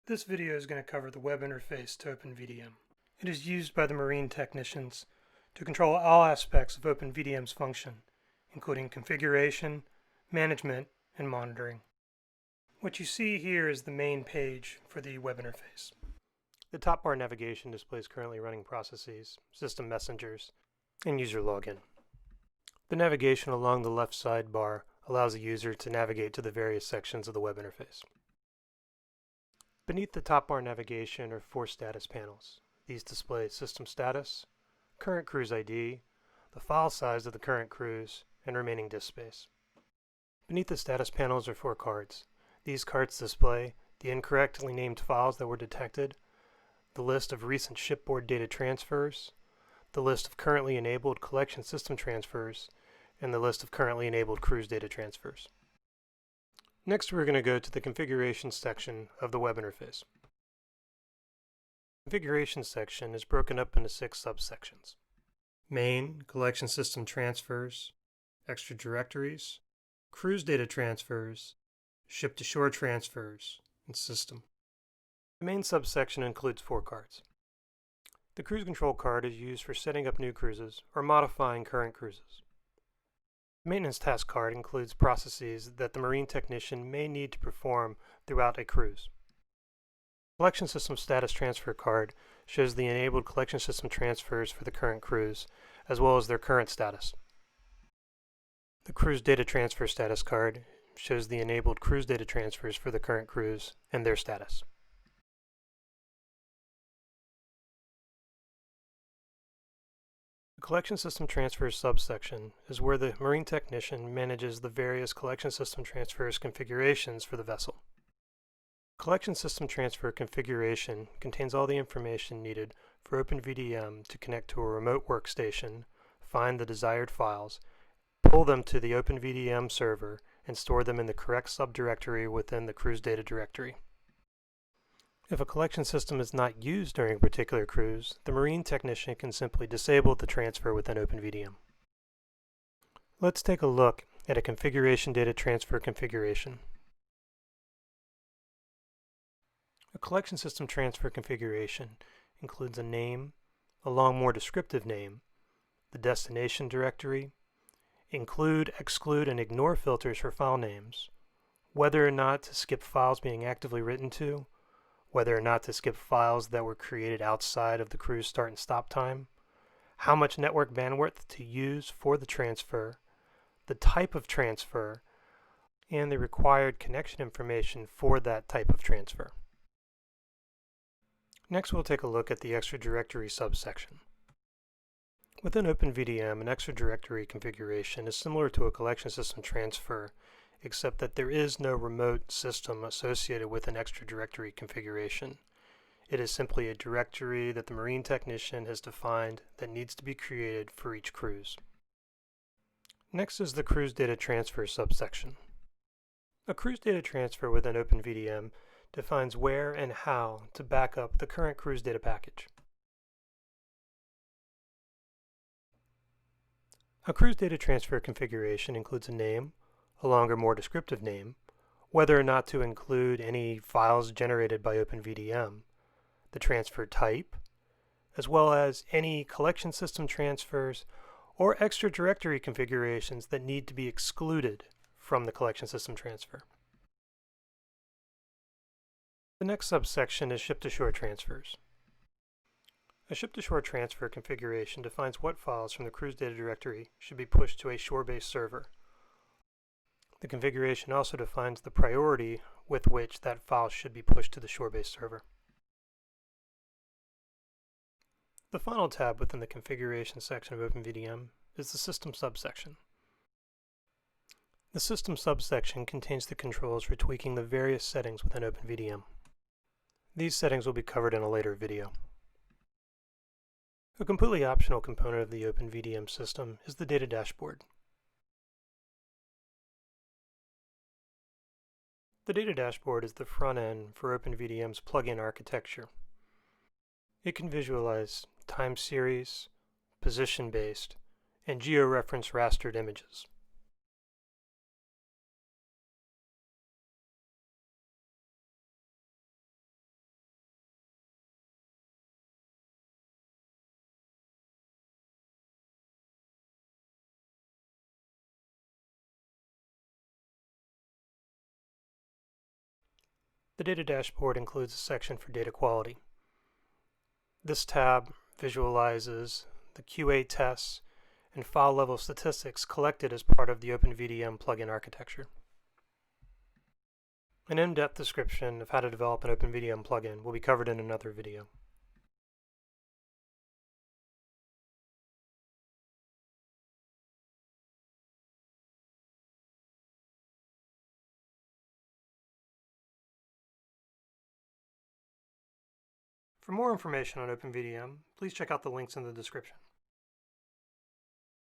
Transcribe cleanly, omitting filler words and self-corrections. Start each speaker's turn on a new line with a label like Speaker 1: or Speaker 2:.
Speaker 1: This video is going to cover the web interface to OpenVDM. It is used by the marine technicians to control all aspects of OpenVDM's function, including configuration, management, and monitoring. What you see here is the main page for the web interface. The top bar navigation displays currently running processes, system messengers, and user login. The navigation along the left sidebar allows the user to navigate to the various sections of the web interface. Beneath the top bar navigation are 4 status panels. These display system status, current cruise ID, the file size of the current cruise, and remaining disk space. Beneath the status panels are 4 cards. These cards display the incorrectly named files that were detected, the list of recent shipboard data transfers, the list of currently enabled collection system transfers, and the list of currently enabled cruise data transfers. Next, we're going to go to the configuration section of the web interface. The configuration section is broken up into 6 subsections: main, collection system transfers, extra directories, cruise data transfers, ship-to-shore transfers, and system. The main subsection includes 4 cards. The cruise control card is used for setting up new cruises or modifying current cruises. The maintenance task card includes processes that the marine technician may need to perform throughout a cruise. The collection system status transfer card shows the enabled collection system transfers for the current cruise, as well as their current status. The cruise data transfer status card shows the enabled cruise data transfers for the current cruise and their status. The collection system transfers subsection is where the marine technician manages the various collection system transfers configurations for the vessel. Collection system transfer configuration contains all the information needed for OpenVDM to connect to a remote workstation, find the desired files, pull them to the OpenVDM server, and store them in the correct subdirectory within the cruise data directory. If a collection system is not used during a particular cruise, the marine technician can simply disable the transfer within OpenVDM. Let's take a look at a configuration data transfer configuration. A collection system transfer configuration includes a name, a long more descriptive name, the destination directory, include, exclude, and ignore filters for file names, whether or not to skip files being actively written to, whether or not to skip files that were created outside of the cruise start and stop time, how much network bandwidth to use for the transfer, the type of transfer, and the required connection information for that type of transfer. Next, we'll take a look at the extra directory subsection. Within OpenVDM, an extra directory configuration is similar to a collection system transfer, except that there is no remote system associated with an extra directory configuration. It is simply a directory that the marine technician has defined that needs to be created for each cruise. Next is the cruise data transfer subsection. A cruise data transfer within OpenVDM defines where and how to back up the current cruise data package. A cruise data transfer configuration includes a name, a longer, more descriptive name, whether or not to include any files generated by OpenVDM, the transfer type, as well as any collection system transfers or extra directory configurations that need to be excluded from the collection system transfer. The next subsection is ship-to-shore transfers. A ship-to-shore transfer configuration defines what files from the cruise data directory should be pushed to a shore-based server. The configuration also defines the priority with which that file should be pushed to the shore-based server. The final tab within the configuration section of OpenVDM is the system subsection. The system subsection contains the controls for tweaking the various settings within OpenVDM. These settings will be covered in a later video. A completely optional component of the OpenVDM system is the data dashboard. The data dashboard is the front end for OpenVDM's plugin architecture. It can visualize time series, position-based, and georeference rastered images. The data dashboard includes a section for data quality. This tab visualizes the QA tests and file level statistics collected as part of the OpenVDM plugin architecture. An in-depth description of how to develop an OpenVDM plugin will be covered in another video. For more information on OpenVDM, please check out the links in the description.